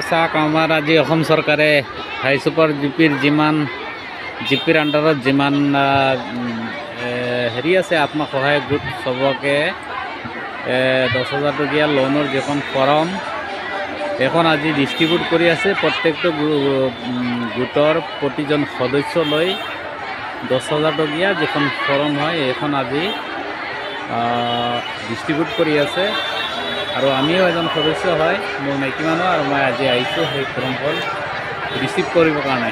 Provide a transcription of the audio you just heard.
চাওক আমাৰ আজি অসম চৰকাৰে হাই ছুপাৰ জিপিৰ জিপিৰ আণ্ডাৰত যিমান হেৰি আছে আত্মসহায়ক গোট চবকে 10,000 টকীয়া লোনৰ যিখন ফৰ্ম এখন আজি ডিষ্ট্ৰিবিউট কৰি আছে। প্ৰত্যেকটো গোটৰ প্ৰতিজন সদস্যলৈ 10,000 টকীয়া যিখন ফৰ্ম হয় এইখন আজি ডিষ্ট্ৰিবিউট কৰি আছে। আৰু আমিও এজন সদস্য হয়, মোৰ মাইকী মানুহ, আৰু মই আজি আহিছোঁ সেই ফৰ্মখন ৰিচিভ কৰিবৰ কাৰণে।